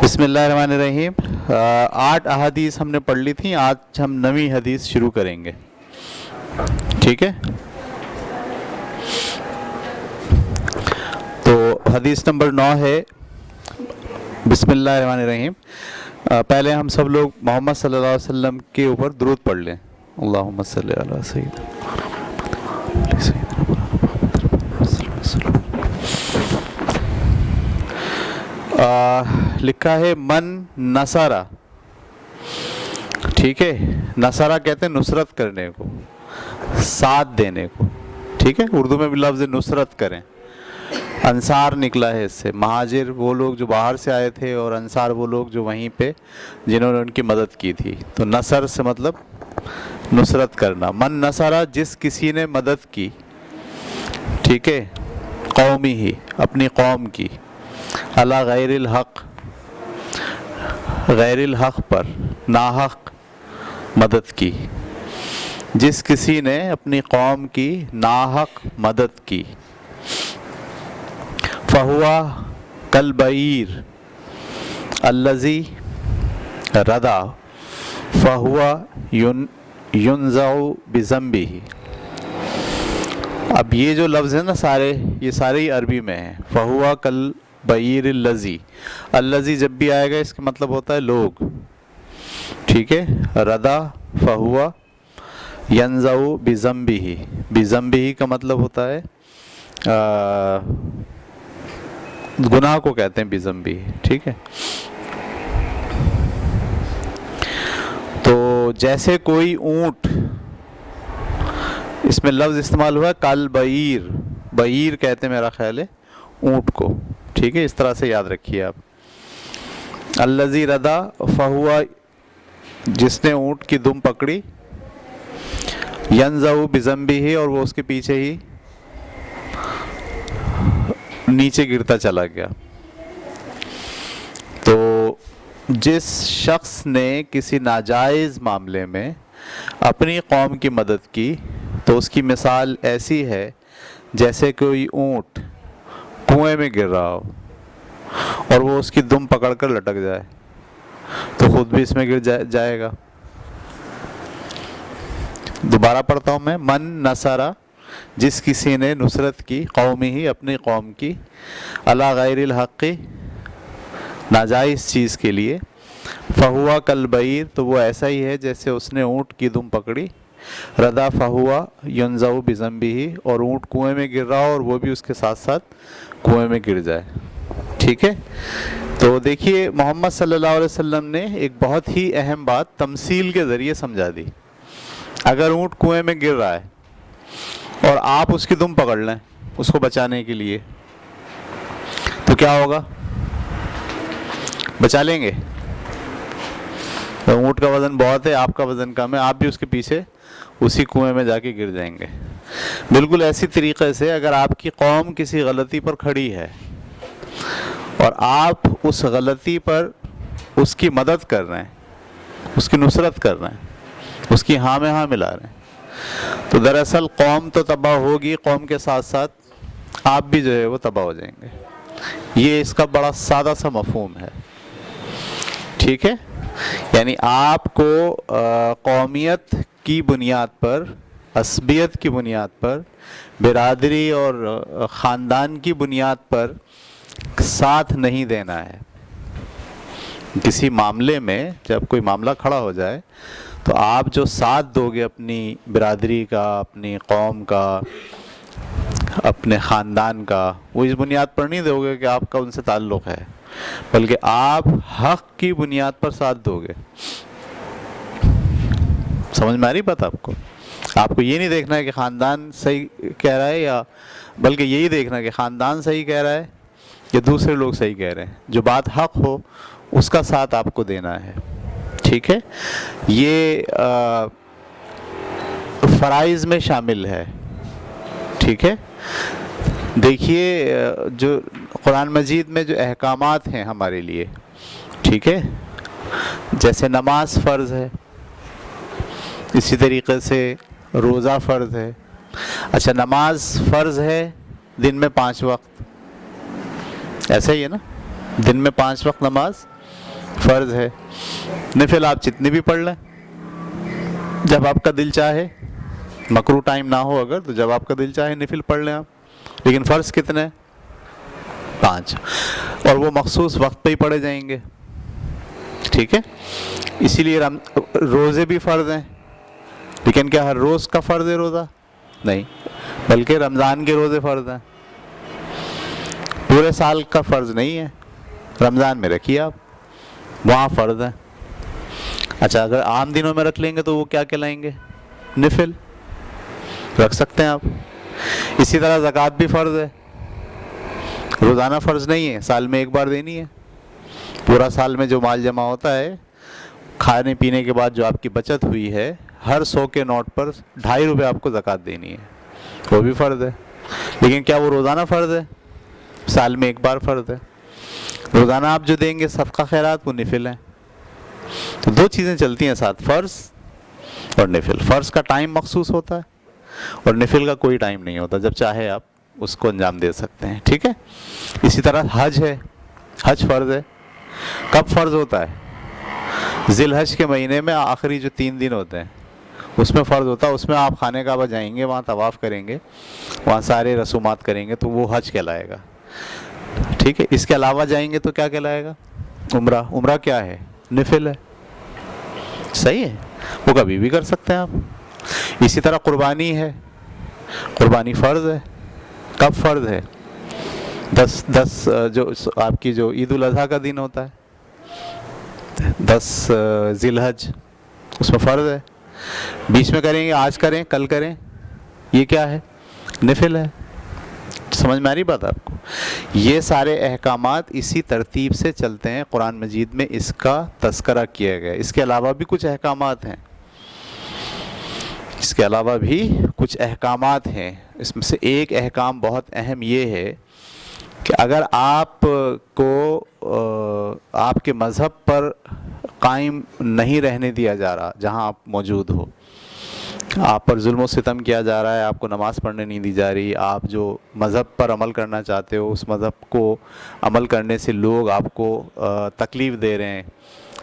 بسم اللہ الرحمن الرحیم. 8 احادیث ہم نے پڑھ لی تھیں. آج ہم 9ویں حدیث شروع کریں گے. ٹھیک ہے, تو حدیث نمبر 9 ہے. بسم اللہ الرحمن الرحیم. پہلے ہم سب لوگ محمد صلی اللہ علیہ وسلم کے اوپر درود پڑھ لیں. اللہم صلی علی سیدنا لکھا ہے من نصرہ. ٹھیک ہے, نصرہ کہتے ہیں نصرت کرنے کو, ساتھ دینے کو. ٹھیک ہے, اردو میں بھی لفظ نصرت کریں. انصار نکلا ہے اس سے. مہاجر وہ لوگ جو باہر سے آئے تھے, اور انصار وہ لوگ جو وہیں پہ جنہوں نے ان کی مدد کی تھی. تو نصر سے مطلب نصرت کرنا. من نصرہ جس کسی نے مدد کی, ٹھیک ہے, قومی ہی اپنی قوم کی, علی غیر الحق غیر الحق پر, ناحق مدد کی. جس کسی نے اپنی قوم کی ناحق مدد کی, فہوا کالبعیر الذی ردا فہوا ینزع بذنبہ. اب یہ جو لفظ ہے نا سارے, یہ سارے ہی عربی میں ہیں. فہوا کالبعیر الذی, الذی جب بھی آئے گا اس کا مطلب ہوتا ہے لوگ. ٹھیک ہے, ردا فہوا ینزع بذنبہ. بذنبہ کا مطلب ہوتا ہے گناہ کو کہتے ہیں بذنبہ. ٹھیک ہے, تو جیسے کوئی اونٹ, اس میں لفظ استعمال ہوا ہے کالبعیر. بعیر کہتے ہیں میرا خیال ہے اونٹ کو. ٹھیک ہے, اس طرح سے یاد رکھیے آپ. الذی ردا فہوا جس نے اونٹ کی دم پکڑی, ینزع بذنبہ اور وہ اس کے پیچھے ہی نیچے گرتا چلا گیا. تو جس شخص نے کسی ناجائز معاملے میں اپنی قوم کی مدد کی, تو اس کی مثال ایسی ہے جیسے کوئی اونٹ کنویں میں گر رہا ہو اور وہ اس کی دم پکڑ کر لٹک جائے, تو خود بھی اس میں گر جائے گا. دوبارہ پڑھتا ہوں میں. من نصرہ جس کسی نے نصرت کی, قومی ہی اپنی قوم کی, علی غیر الحق ناجائز چیز کے لیے, فہوا کالبعیر تو وہ ایسا ہی ہے جیسے اس نے اونٹ کی دم پکڑی, ردا فہوا ینزع بذنبہ اور اونٹ کنویں میں گر رہا ہو اور وہ بھی اس کے ساتھ ساتھ کنویں میں گر جائے. ٹھیک ہے, تو دیکھیے محمد صلی اللہ علیہ وسلم نے ایک بہت ہی اہم بات تمثیل کے ذریعے سمجھا دی. اگر اونٹ کنویں میں گر رہا ہے اور آپ اس کی دم پکڑ لیں اس کو بچانے کے لیے, تو کیا ہوگا؟ بچا لیں گے؟ اونٹ کا وزن بہت ہے, آپ کا وزن کم ہے, آپ بھی اس کے پیچھے اسی کنویں میں جا کے گر جائیں گے. بالکل ایسی طریقے سے اگر آپ کی قوم کسی غلطی پر کھڑی ہے اور آپ اس غلطی پر اس کی مدد کر رہے ہیں, اس کی نصرت کر رہے ہیں, اس کی ہاں میں ہاں ملا رہے ہیں, تو دراصل قوم تو تباہ ہوگی, قوم کے ساتھ ساتھ آپ بھی جو ہے وہ تباہ ہو جائیں گے. یہ اس کا بڑا سادہ سا مفہوم ہے. ٹھیک ہے, یعنی آپ کو قومیت کی بنیاد پر, عصبیت کی بنیاد پر, برادری اور خاندان کی بنیاد پر ساتھ نہیں دینا ہے. کسی معاملے میں جب کوئی معاملہ کھڑا ہو جائے تو آپ جو ساتھ دو گے اپنی برادری کا, اپنی قوم کا, اپنے خاندان کا, وہ اس بنیاد پر نہیں دو گے کہ آپ کا ان سے تعلق ہے, بلکہ آپ حق کی بنیاد پر ساتھ دو گے. سمجھ میں آ رہی بات آپ کو؟ آپ کو یہ نہیں دیکھنا ہے کہ خاندان صحیح کہہ رہا ہے, یا بلکہ یہی دیکھنا ہے کہ خاندان صحیح کہہ رہا ہے یا دوسرے لوگ صحیح کہہ رہے ہیں. جو بات حق ہو اس کا ساتھ آپ کو دینا ہے. ٹھیک ہے, یہ فرائض میں شامل ہے. ٹھیک ہے, دیکھیے جو قرآن مجید میں جو احکامات ہیں ہمارے لیے, ٹھیک ہے, جیسے نماز فرض ہے, اسی طریقے سے روزہ فرض ہے. اچھا, نماز فرض ہے دن میں 5 وقت, ایسا ہی ہے نا. دن میں 5 وقت نماز فرض ہے. نفل آپ جتنی بھی پڑھ لیں جب آپ کا دل چاہے, مکرو ٹائم نہ ہو اگر تو جب آپ کا دل چاہے نفل پڑھ لیں آپ, لیکن فرض کتنے؟ 5, اور وہ مخصوص وقت پہ ہی پڑھے جائیں گے. ٹھیک ہے, اسی لیے روزے بھی فرض ہیں, لیکن کیا ہر روز کا فرض ہے روزہ؟ نہیں, بلکہ رمضان کے روزے فرض ہیں, پورے سال کا فرض نہیں ہے. رمضان میں رکھیے آپ, وہاں فرض ہے. اچھا, اگر عام دنوں میں رکھ لیں گے تو وہ کیا کہلائیں گے؟ نفل رکھ سکتے ہیں آپ. اسی طرح زکوٰۃ بھی فرض ہے, روزانہ فرض نہیں ہے, سال میں ایک بار دینی ہے. پورا سال میں جو مال جمع ہوتا ہے کھانے پینے کے بعد جو آپ کی بچت ہوئی ہے, ہر 100 کے نوٹ پر 2.5 روپے آپ کو زکوٰۃ دینی ہے, وہ بھی فرض ہے. لیکن کیا وہ روزانہ فرض ہے؟ سال میں ایک بار فرض ہے. روزانہ آپ جو دیں گے صدقہ خیرات وہ نفل ہیں. تو 2 چیزیں چلتی ہیں ساتھ, فرض اور نفل. فرض کا ٹائم مخصوص ہوتا ہے اور نفل کا کوئی ٹائم نہیں ہوتا, جب چاہے آپ اس کو انجام دے سکتے ہیں. ٹھیک ہے. اسی طرح حج ہے, حج فرض ہے. کب فرض ہوتا ہے؟ ذی الحج کے مہینے میں آخری جو 3 دن ہوتے ہیں اس میں فرض ہوتا ہے. اس میں آپ خانہ کعبہ جائیں گے, وہاں طواف کریں گے, وہاں سارے رسومات کریں گے, تو وہ حج کہلائے گا. ٹھیک ہے. اس کے علاوہ جائیں گے تو کیا کہلائے گا؟ عمرہ. عمرہ کیا ہے؟ نفل ہے. صحیح ہے, وہ کبھی بھی کر سکتے ہیں آپ. اسی طرح قربانی ہے, قربانی فرض ہے. کب فرض ہے؟ 10 جو آپ کی جو عید الاضحیٰ کا دن ہوتا ہے 10 ذی الحج, اس میں فرض ہے. بیچ میں کریں گے, آج کریں کل کریں, یہ کیا ہے؟ نفل ہے. سمجھ میں آ رہی بات آپ کو؟ یہ سارے احکامات اسی ترتیب سے چلتے ہیں. قرآن مجید میں اس کا تذکرہ کیا گیا. اس کے علاوہ بھی کچھ احکامات ہیں, اس کے علاوہ بھی کچھ احکامات ہیں. اس میں سے ایک احکام بہت اہم یہ ہے کہ اگر آپ کو آپ کے مذہب پر قائم نہیں رہنے دیا جا رہا جہاں آپ موجود ہو, آپ پر ظلم و ستم کیا جا رہا ہے, آپ کو نماز پڑھنے نہیں دی جا رہی, آپ جو مذہب پر عمل کرنا چاہتے ہو اس مذہب کو عمل کرنے سے لوگ آپ کو تکلیف دے رہے ہیں,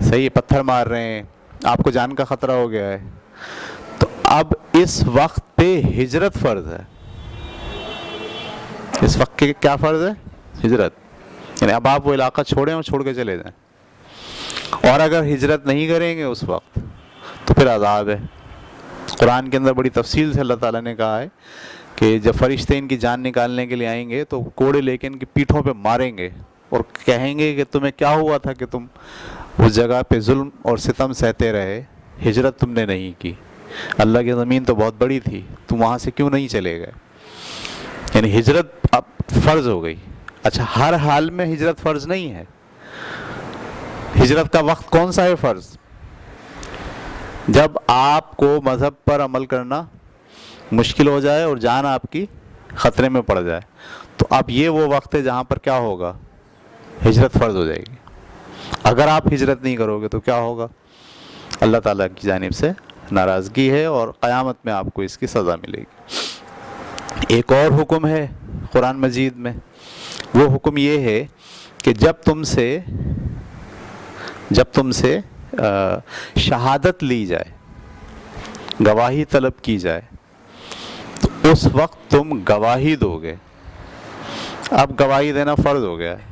صحیح, پتھر مار رہے ہیں, آپ کو جان کا خطرہ ہو گیا ہے, تو اب اس وقت پہ ہجرت فرض ہے. اس وقت کے کیا فرض ہے؟ ہجرت. یعنی اب آپ وہ علاقہ چھوڑیں اور چھوڑ کے چلے جائیں, اور اگر ہجرت نہیں کریں گے اس وقت تو پھر عذاب ہے. قرآن کے اندر بڑی تفصیل سے اللہ تعالیٰ نے کہا ہے کہ جب فرشتے ان کی جان نکالنے کے لیے آئیں گے تو کوڑے لے کے ان کی پیٹھوں پہ ماریں گے اور کہیں گے کہ تمہیں کیا ہوا تھا کہ تم اس جگہ پہ ظلم اور ستم سہتے رہے, ہجرت تم نے نہیں کی, اللہ کی زمین تو بہت بڑی تھی, تم وہاں سے کیوں نہیں چلے گئے. یعنی ہجرت اب فرض ہو گئی. اچھا, ہر حال میں ہجرت فرض نہیں ہے. ہجرت کا وقت کون سا ہے فرض؟ جب آپ کو مذہب پر عمل کرنا مشکل ہو جائے اور جان آپ کی خطرے میں پڑ جائے, تو اب یہ وہ وقت ہے جہاں پر کیا ہوگا؟ ہجرت فرض ہو جائے گی. اگر آپ ہجرت نہیں کرو گے تو کیا ہوگا؟ اللہ تعالیٰ کی جانب سے ناراضگی ہے اور قیامت میں آپ کو اس کی سزا ملے گی. ایک اور حکم ہے قرآن مجید میں, وہ حکم یہ ہے کہ جب تم سے شہادت لی جائے, گواہی طلب کی جائے, تو اس وقت تم گواہی دو گے. اب گواہی دینا فرض ہو گیا ہے.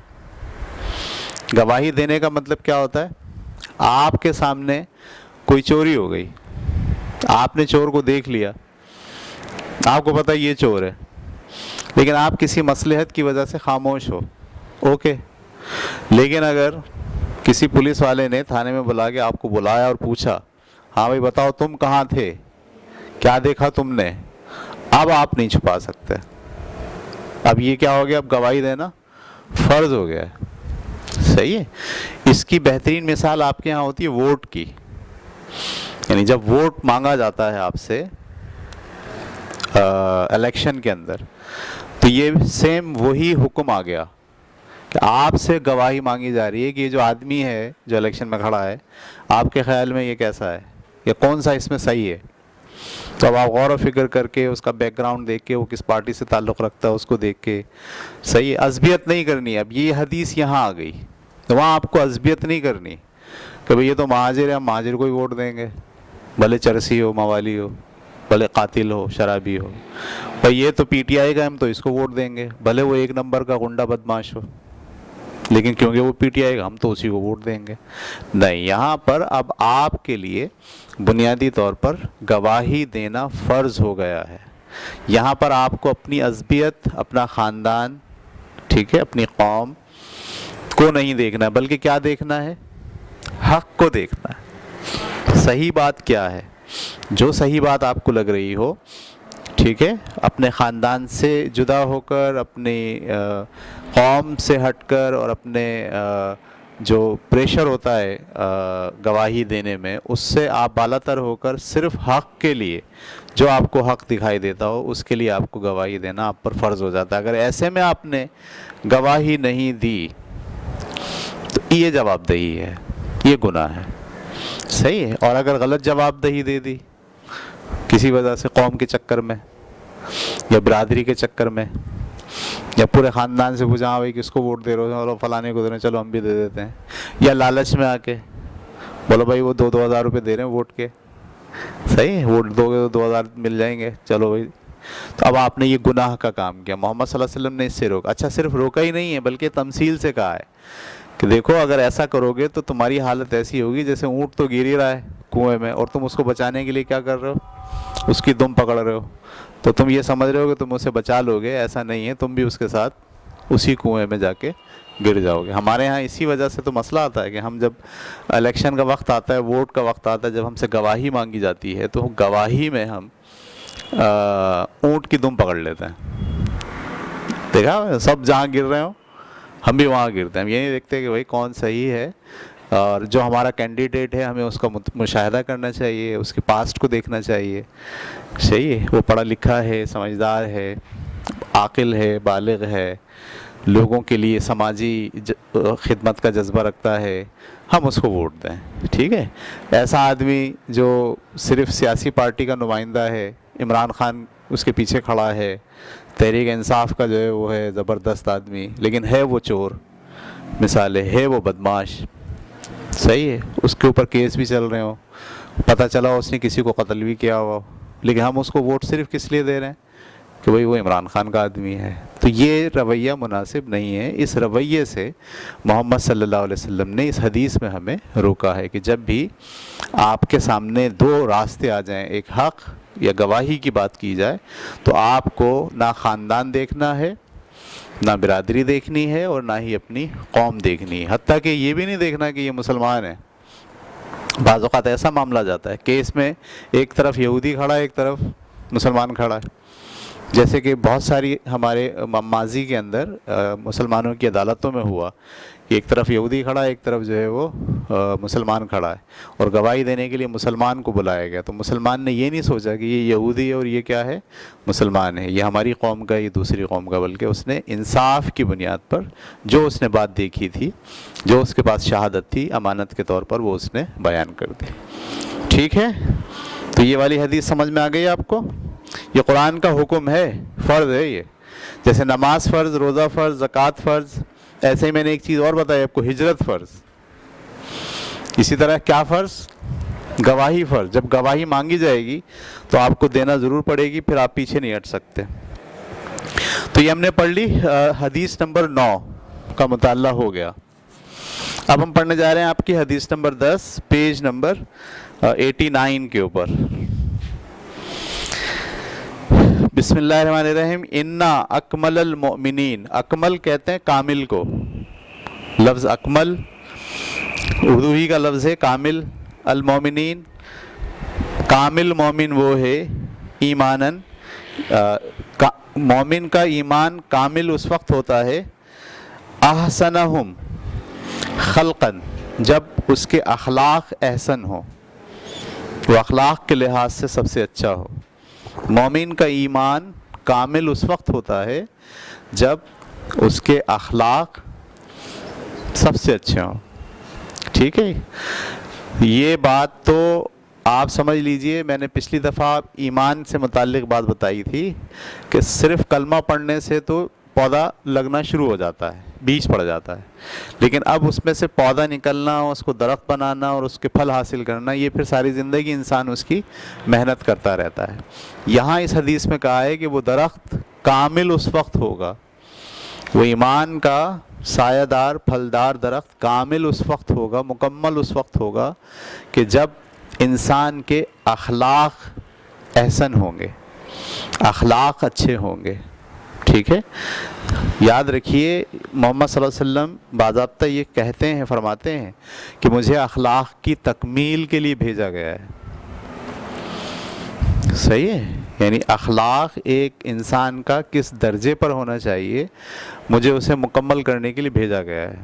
گواہی دینے کا مطلب کیا ہوتا ہے؟ آپ کے سامنے کوئی چوری ہو گئی, آپ نے چور کو دیکھ لیا, آپ کو پتہ یہ چور ہے, لیکن آپ کسی مصلحت کی وجہ سے خاموش ہو, اوکے. لیکن اگر کسی پولیس والے نے تھانے میں بلا کے آپ کو بلایا اور پوچھا, ہاں بھائی بتاؤ تم کہاں تھے, کیا دیکھا تم نے, اب آپ نہیں چھپا سکتے. اب یہ کیا ہو گیا؟ اب گواہی دینا فرض ہو گیا ہے. صحیح ہے. اس کی بہترین مثال آپ کے ہاں ہوتی ہے ووٹ کی. یعنی جب ووٹ مانگا جاتا ہے آپ سے الیکشن کے اندر, تو یہ سیم وہی حکم آ گیا کہ آپ سے گواہی مانگی جا رہی ہے کہ یہ جو آدمی ہے جو الیکشن میں کھڑا ہے, آپ کے خیال میں یہ کیسا ہے, یا کون سا اس میں صحیح ہے. تو اب آپ غور و فکر کر کے اس کا بیک گراؤنڈ دیکھ کے وہ کس پارٹی سے تعلق رکھتا ہے اس کو دیکھ کے صحیح عصبیت نہیں کرنی ہے. اب یہ حدیث یہاں آ گئی تو وہاں آپ کو عصبیت نہیں کرنی کہ بھئی یہ تو مہاجر ہے, ہم مہاجر کو ہی ووٹ دیں گے, بھلے چرسی ہو, موالی ہو, بھلے قاتل ہو, شرابی ہو. بھئی یہ تو پی ٹی آئی کا, ہم تو اس کو ووٹ دیں گے, بھلے وہ ایک نمبر کا غنڈہ بدماش ہو, لیکن کیونکہ وہ پی ٹی آئی کا, ہم تو اسی کو ووٹ دیں گے. نہیں, یہاں پر اب آپ کے لیے بنیادی طور پر گواہی دینا فرض ہو گیا ہے. یہاں پر آپ کو اپنی عصبیت, اپنا خاندان, ٹھیک ہے, اپنی قوم کو نہیں دیکھنا ہے, بلکہ کیا دیکھنا ہے؟ حق کو دیکھنا ہے. صحیح بات کیا ہے؟ جو صحیح بات آپ کو لگ رہی ہو, ٹھیک ہے, اپنے خاندان سے جدا ہو کر, اپنی قوم سے ہٹ کر, اور اپنے جو پریشر ہوتا ہے گواہی دینے میں اس سے آپ بالا تر ہو کر صرف حق کے لیے, جو آپ کو حق دکھائی دیتا ہو اس کے لیے آپ کو گواہی دینا آپ پر فرض ہو جاتا ہے. اگر ایسے میں آپ نے گواہی نہیں دی تو یہ جواب دہی ہے, یہ گناہ ہے. صحیح ہے. اور اگر غلط جواب دہی دے دی کسی وجہ سے, قوم کے چکر میں یا برادری کے چکر میں, یا پورے خاندان سے پوچھا, ہاں بھائی کس کو ووٹ دے رہے ہو, اور فلانے کو دے رہے ہیں, چلو ہم بھی دے دیتے ہیں, یا لالچ میں آ کے بولو بھائی وہ 2,000 روپے دے رہے ہیں ووٹ کے, صحیح ہے, ووٹ دو گے تو 2,000 مل جائیں گے, چلو بھائی. تو اب آپ نے یہ گناہ کا کام کیا. محمد صلی اللہ علیہ وسلم نے اس سے روکا. اچھا, صرف روکا ہی نہیں ہے بلکہ تمثیل سے کہا ہے کہ دیکھو اگر ایسا کرو گے تو تمہاری حالت ایسی ہوگی جیسے اونٹ تو گر ہی رہا ہے کنویں میں, اور تم اس کو بچانے کے لیے کیا کر رہے ہو؟ اس کی دم پکڑ رہے ہو. تو تم یہ سمجھ رہے ہو کہ تم اسے بچا لو گے, ایسا نہیں ہے, تم بھی اس کے ساتھ اسی کنویں میں جا کے گر جاؤ گے. ہمارے ہاں اسی وجہ سے تو مسئلہ آتا ہے کہ ہم جب الیکشن کا وقت آتا ہے, ووٹ کا وقت آتا ہے, جب ہم سے گواہی مانگی جاتی ہے تو گواہی میں ہم اونٹ کی دم پکڑ لیتے ہیں. دیکھا, سب جہاں گر رہے ہوں ہم بھی وہاں گرتے ہیں. ہم یہ نہیں دیکھتے کہ بھائی کون صحیح ہے, اور جو ہمارا کینڈیڈیٹ ہے ہمیں اس کا مشاہدہ کرنا چاہیے, اس کے پاسٹ کو دیکھنا چاہیے. صحیح ہے, وہ پڑھا لکھا ہے, سمجھدار ہے, عاقل ہے, بالغ ہے, لوگوں کے لیے سماجی خدمت کا جذبہ رکھتا ہے, ہم اس کو ووٹ دیں. ٹھیک ہے. ایسا آدمی جو صرف سیاسی پارٹی کا نمائندہ ہے, عمران خان اس کے پیچھے کھڑا ہے, تحریک انصاف کا جو ہے وہ ہے زبردست آدمی, لیکن ہے وہ چور, مثال ہے وہ بدماش, صحیح ہے, اس کے اوپر کیس بھی چل رہے ہوں, پتہ چلا اس نے کسی کو قتل بھی کیا ہوا, لیکن ہم اس کو ووٹ صرف کس لیے دے رہے ہیں کہ بھئی وہ عمران خان کا آدمی ہے. تو یہ رویہ مناسب نہیں ہے. اس رویے سے محمد صلی اللہ علیہ وسلم نے اس حدیث میں ہمیں روکا ہے کہ جب بھی آپ کے سامنے دو راستے آ جائیں, ایک حق یا گواہی کی بات کی جائے, تو آپ کو نہ خاندان دیکھنا ہے, نہ برادری دیکھنی ہے, اور نہ ہی اپنی قوم دیکھنی ہے. حتیٰ کہ یہ بھی نہیں دیکھنا کہ یہ مسلمان ہیں. بعض اوقات ایسا معاملہ جاتا ہے کیس میں ایک طرف یہودی کھڑا ہے, ایک طرف مسلمان کھڑا ہے. جیسے کہ بہت ساری ہمارے ماضی کے اندر مسلمانوں کی عدالتوں میں ہوا کہ ایک طرف یہودی کھڑا ہے, ایک طرف جو ہے وہ مسلمان کھڑا ہے, اور گواہی دینے کے لیے مسلمان کو بلایا گیا. تو مسلمان نے یہ نہیں سوچا کہ یہ یہودی ہے اور یہ کیا ہے, مسلمان ہے, یہ ہماری قوم کا, یہ دوسری قوم کا, بلکہ اس نے انصاف کی بنیاد پر جو اس نے بات دیکھی تھی, جو اس کے پاس شہادت تھی امانت کے طور پر, وہ اس نے بیان کر دی. ٹھیک ہے. تو یہ والی حدیث سمجھ میں آ گئی آپ کو؟ یہ قرآن کا حکم ہے, فرض ہے یہ. جیسے نماز فرض, روزہ فرض, زکوٰۃ فرض, ایسے ہی میں نے ایک چیز اور بتائی آپ کو, ہجرت فرض. اسی طرح کیا فرض؟ گواہی فرض. جب گواہی مانگی جائے گی تو آپ کو دینا ضرور پڑے گی, پھر آپ پیچھے نہیں ہٹ سکتے. تو یہ ہم نے پڑھ لی. حدیث نمبر 9 کا مطالعہ ہو گیا. اب ہم پڑھنے جا رہے ہیں آپ کی حدیث نمبر 10, پیج نمبر 89 کے اوپر. بسم اللہ الرحمن الرحیم. انا اکمل المؤمنین, اکمل کہتے ہیں کامل کو. لفظ اکمل اردو ہی کا لفظ ہے, کامل. المؤمنین, کامل مومن وہ ہے ایماناً, مومن کا ایمان کامل اس وقت ہوتا ہے احسنہم خلقاً, جب اس کے اخلاق احسن ہو, وہ اخلاق کے لحاظ سے سب سے اچھا ہو. مومن کا ایمان کامل اس وقت ہوتا ہے جب اس کے اخلاق سب سے اچھے ہوں. ٹھیک ہے. یہ بات تو آپ سمجھ لیجئے، میں نے پچھلی دفعہ ایمان سے متعلق بات بتائی تھی کہ صرف کلمہ پڑھنے سے تو پودا لگنا شروع ہو جاتا ہے، بیج پڑ جاتا ہے، لیکن اب اس میں سے پودا نکلنا، اس کو درخت بنانا اور اس کے پھل حاصل کرنا، یہ پھر ساری زندگی انسان اس کی محنت کرتا رہتا ہے۔ یہاں اس حدیث میں کہا ہے کہ وہ درخت کامل اس وقت ہوگا، وہ ایمان کا سایہ دار پھلدار درخت کامل اس وقت ہوگا، مکمل اس وقت ہوگا کہ جب انسان کے اخلاق احسن ہوں گے، اخلاق اچھے ہوں گے، ٹھیک ہے۔ یاد رکھیے محمد صلی اللہ علیہ وسلم باضابطہ یہ کہتے ہیں، فرماتے ہیں کہ مجھے اخلاق کی تکمیل کے لیے بھیجا گیا ہے، صحیح ہے، یعنی اخلاق ایک انسان کا کس درجے پر ہونا چاہیے، مجھے اسے مکمل کرنے کے لیے بھیجا گیا ہے۔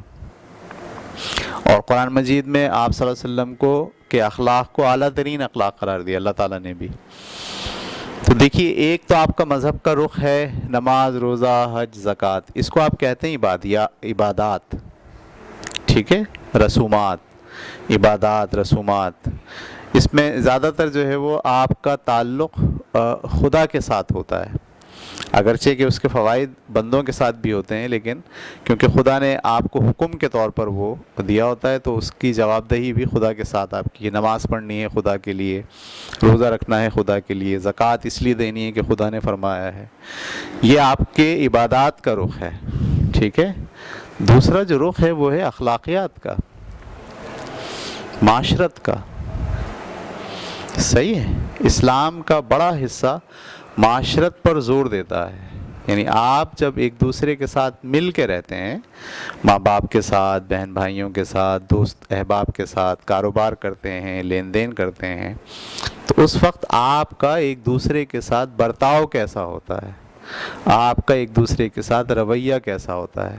اور قرآن مجید میں آپ صلی اللہ علیہ وسلم کو کہ اخلاق کو اعلیٰ ترین اخلاق قرار دیا اللہ تعالیٰ نے بھی۔ تو دیکھیے، ایک تو آپ کا مذہب کا رخ ہے نماز، روزہ، حج، زکوٰۃ، اس کو آپ کہتے ہیں عبادات، ٹھیک ہے، رسومات، عبادات، رسومات۔ اس میں زیادہ تر جو ہے وہ آپ کا تعلق خدا کے ساتھ ہوتا ہے، اگرچہ کہ اس کے فوائد بندوں کے ساتھ بھی ہوتے ہیں، لیکن کیونکہ خدا نے آپ کو حکم کے طور پر وہ دیا ہوتا ہے تو اس کی جواب دہی بھی خدا کے ساتھ آپ کی۔ نماز پڑھنی ہے خدا کے لیے، روزہ رکھنا ہے خدا کے لیے، زکوٰۃ اس لیے دینی ہے کہ خدا نے فرمایا ہے۔ یہ آپ کے عبادات کا رخ ہے، ٹھیک ہے۔ دوسرا جو رخ ہے وہ ہے اخلاقیات کا، معاشرت کا، صحیح ہے۔ اسلام کا بڑا حصہ معاشرت پر زور دیتا ہے، یعنی آپ جب ایک دوسرے کے ساتھ مل کے رہتے ہیں، ماں باپ کے ساتھ، بہن بھائیوں کے ساتھ، دوست احباب کے ساتھ کاروبار کرتے ہیں، لین دین کرتے ہیں، تو اس وقت آپ کا ایک دوسرے کے ساتھ برتاؤ کیسا ہوتا ہے، آپ کا ایک دوسرے کے ساتھ رویہ کیسا ہوتا ہے،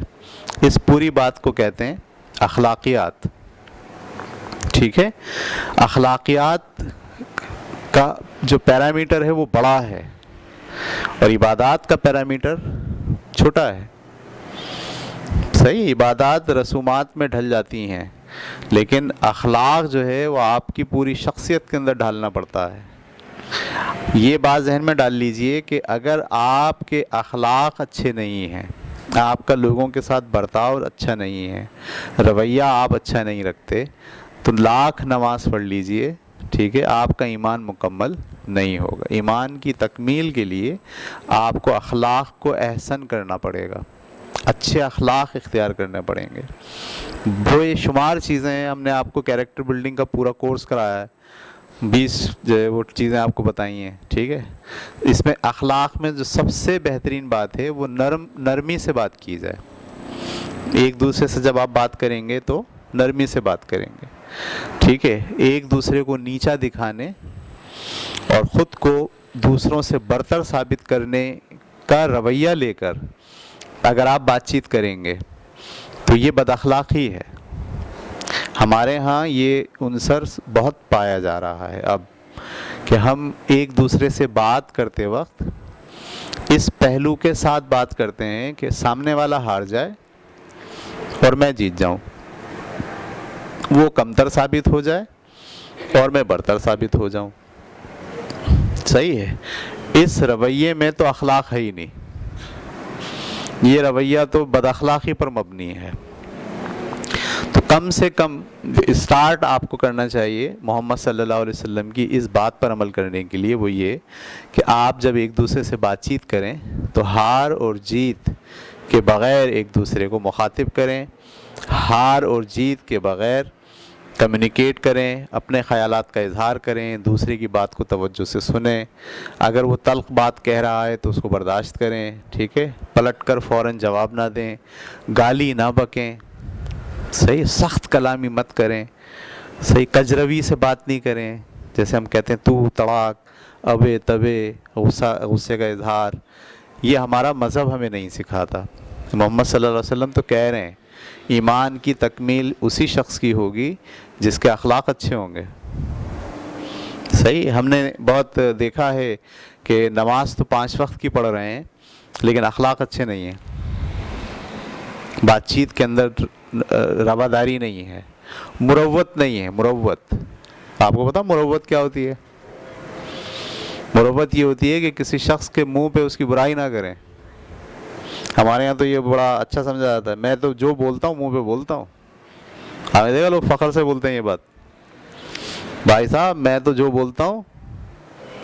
اس پوری بات کو کہتے ہیں اخلاقیات، ٹھیک ہے۔ اخلاقیات کا جو پیرامیٹر ہے وہ بڑا ہے اور عبادات کا پیرامیٹر چھوٹا ہے، صحیح۔ عبادات رسومات میں ڈھل جاتی ہیں، لیکن اخلاق جو ہے وہ آپ کی پوری شخصیت کے اندر ڈالنا پڑتا ہے۔ یہ بات ذہن میں ڈال لیجئے کہ اگر آپ کے اخلاق اچھے نہیں ہیں، آپ کا لوگوں کے ساتھ برتاؤ اچھا نہیں ہے، رویہ آپ اچھا نہیں رکھتے، تو لاکھ نماز پڑھ لیجئے، ٹھیک ہے، آپ کا ایمان مکمل نہیں ہوگا۔ ایمان کی تکمیل کے لیے آپ کو اخلاق کو احسن کرنا پڑے گا، اچھے اخلاق اختیار کرنے پڑیں گے۔ بے شمار چیزیں ہیں، ہم نے آپ کو کیریکٹر بلڈنگ کا پورا کورس کرایا ہے، 20 جو ہے وہ چیزیں آپ کو بتائی ہیں، ٹھیک ہے۔ اس میں اخلاق میں جو سب سے بہترین بات ہے وہ نرمی سے بات کی جائے۔ ایک دوسرے سے جب آپ بات کریں گے تو نرمی سے بات کریں گے، ٹھیک ہے۔ ایک دوسرے کو نیچا دکھانے اور خود کو دوسروں سے برتر ثابت کرنے کا رویہ لے کر اگر آپ بات چیت کریں گے تو یہ بد اخلاقی ہے۔ ہمارے ہاں یہ عنصر بہت پایا جا رہا ہے اب، کہ ہم ایک دوسرے سے بات کرتے وقت اس پہلو کے ساتھ بات کرتے ہیں کہ سامنے والا ہار جائے اور میں جیت جاؤں، وہ کمتر ثابت ہو جائے اور میں برتر ثابت ہو جاؤں، صحیح ہے۔ اس رویے میں تو اخلاق ہے ہی نہیں، یہ رویہ تو بد اخلاقی پر مبنی ہے۔ تو کم سے کم اسٹارٹ آپ کو کرنا چاہیے محمد صلی اللہ علیہ وسلم کی اس بات پر عمل کرنے کے لیے، وہ یہ کہ آپ جب ایک دوسرے سے بات چیت کریں تو ہار اور جیت کے بغیر ایک دوسرے کو مخاطب کریں، ہار اور جیت کے بغیر کمیونیکیٹ کریں، اپنے خیالات کا اظہار کریں، دوسرے کی بات کو توجہ سے سنیں، اگر وہ تلخ بات کہہ رہا ہے تو اس کو برداشت کریں، ٹھیک ہے، پلٹ کر فوراً جواب نہ دیں، گالی نہ بکیں، صحیح، سخت کلامی مت کریں، صحیح، کجروی سے بات نہیں کریں، جیسے ہم کہتے ہیں تو تڑاک، ابے تبے، غصے کا اظہار، یہ ہمارا مذہب ہمیں نہیں سکھاتا۔ محمد صلی اللہ علیہ وسلم تو کہہ رہے ہیں ایمان کی تکمیل اسی شخص کی ہوگی جس کے اخلاق اچھے ہوں گے، صحیح۔ ہم نے بہت دیکھا ہے کہ نماز تو 5 وقت کی پڑھ رہے ہیں لیکن اخلاق اچھے نہیں ہیں، بات چیت کے اندر رواداری نہیں ہے، مروت نہیں ہے، مروت، آپ کو پتا مروت کیا ہوتی ہے؟ مروت یہ ہوتی ہے کہ کسی شخص کے منہ پہ اس کی برائی نہ کریں. ہمارے یہاں تو یہ بڑا اچھا سمجھا جاتا ہے، میں تو جو بولتا ہوں منہ پہ بولتا ہوں. ہمیں دیکھا لوگ فخر سے بولتے ہیں یہ بات. بھائی صاحب میں تو جو بولتا ہوں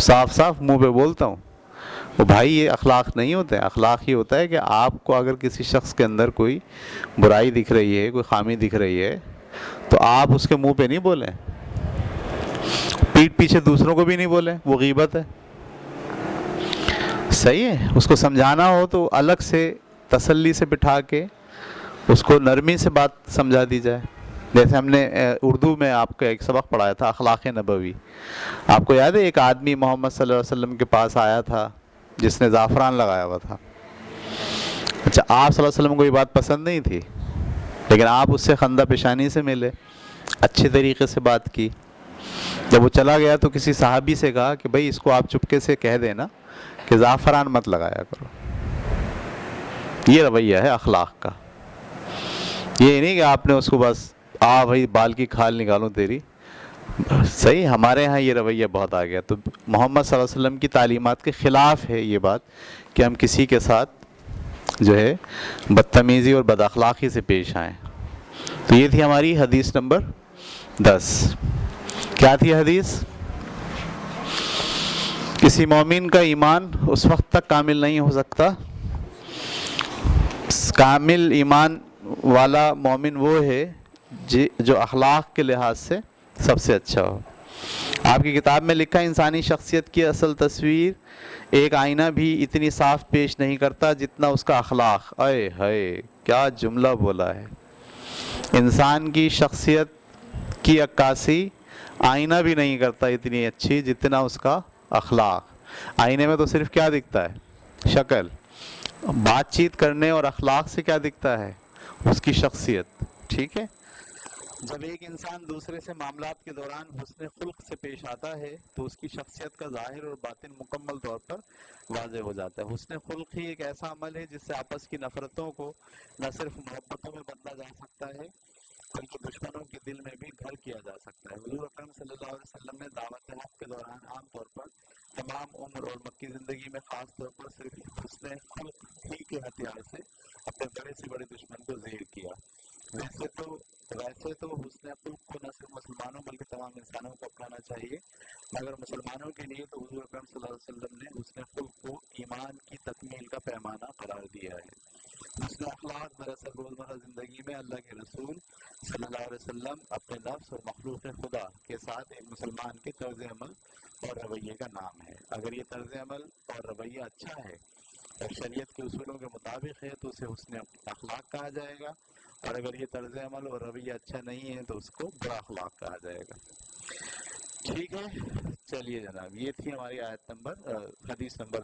صاف صاف منہ پہ بولتا ہوں. وہ بھائی یہ اخلاق نہیں ہوتے ہیں. اخلاق یہ ہوتا ہے کہ آپ کو اگر کسی شخص کے اندر کوئی برائی دکھ رہی ہے، کوئی خامی دکھ رہی ہے، تو آپ اس کے منہ پہ نہیں بولیں، پیٹھ پیچھے دوسروں کو بھی نہیں بولیں، وہ غیبت ہے. صحیح ہے. اس کو سمجھانا ہو تو الگ سے تسلی سے بٹھا کے اس کو نرمی سے بات سمجھا دی جائے. جیسے ہم نے اردو میں آپ کا ایک سبق پڑھایا تھا اخلاق نبوی. آپ کو یاد ہے ایک آدمی محمد صلی اللہ علیہ وسلم کے پاس آیا تھا جس نے زعفران لگایا ہوا تھا. اچھا آپ صلی اللہ علیہ وسلم کو یہ بات پسند نہیں تھی، لیکن آپ اس سے خندہ پیشانی سے ملے، اچھے طریقے سے بات کی. جب وہ چلا گیا تو کسی صحابی سے کہا کہ بھائی اس کو آپ چپکے سے کہہ دینا کہ زعفران مت لگایا کرو. یہ رویہ ہے اخلاق کا. یہ نہیں کہ آپ نے اس کو بس بھائی بال کی کھال نکالوں تیری. صحیح. ہمارے ہاں یہ رویہ بہت آ گیا. تو محمد صلی اللہ علیہ وسلم کی تعلیمات کے خلاف ہے یہ بات کہ ہم کسی کے ساتھ جو ہے بدتمیزی اور بد اخلاقی سے پیش آئیں. تو یہ تھی ہماری حدیث نمبر 10. کیا تھی حدیث؟ کسی مومن کا ایمان اس وقت تک کامل نہیں ہو سکتا، کامل ایمان والا مومن وہ ہے جو اخلاق کے لحاظ سے سب سے اچھا ہو. آپ کی کتاب میں لکھا انسانی شخصیت کی اصل تصویر ایک آئینہ بھی اتنی صاف پیش نہیں کرتا جتنا اس کا اخلاق. اے ہائے کیا جملہ بولا ہے. انسان کی شخصیت کی عکاسی آئینہ بھی نہیں کرتا اتنی اچھی جتنا اس کا اخلاق. آئینے میں تو صرف کیا دکھتا ہے؟ شکل. بات چیت کرنے اور اخلاق سے کیا دکھتا ہے؟ اس کی شخصیت. ٹھیک ہے. جب ایک انسان دوسرے سے معاملات کے دوران حسن خلق سے پیش آتا ہے تو اس کی شخصیت کا ظاہر اور باطن مکمل طور پر واضح ہو جاتا ہے. حسن خلق ہی ایک ایسا عمل ہے جس سے آپس کی نفرتوں کو نہ صرف محبتوں میں بدلا جا سکتا ہے بلکہ دشمنوں کے دل میں بھی گھر کیا جا سکتا ہے. حضور اکرم صلی اللہ علیہ وسلم نے دعوت حق کے دوران عام طور پر تمام عمر اور مکی زندگی میں خاص طور پر صرف حسن خلق ہی کے ہتھیار سے اپنے بڑے سے بڑے دشمن کو ذلیل کیا. ویسے تو حسن خلق کو نہ صرف مسلمانوں بلکہ تمام انسانوں کو اپنانا چاہیے، مگر مسلمانوں کے لیے تو حضور اکرم صلی اللہ علیہ وسلم نے حسن خلق کو ایمان کی تکمیل کا پیمانہ قرار دیا ہے. حسن اخلاق دراصل روزمرہ زندگی میں اللہ کے رسول صلی اللہ علیہ وسلم اپنے نفس اور مخلوق خدا کے ساتھ ایک مسلمان کے طرز عمل اور رویے کا نام ہے. اگر یہ طرز عمل اور رویہ اچھا ہے اور شریعت کے اصولوں کے مطابق ہے تو اسے حسن اخلاق کہا جائے گا، اور اگر یہ طرز عمل اور رویہ اچھا نہیں ہے تو اس کو برا اخلاق کہا جائے گا. ٹھیک ہے. چلیے جناب، یہ تھی ہماری آیت نمبر حدیث نمبر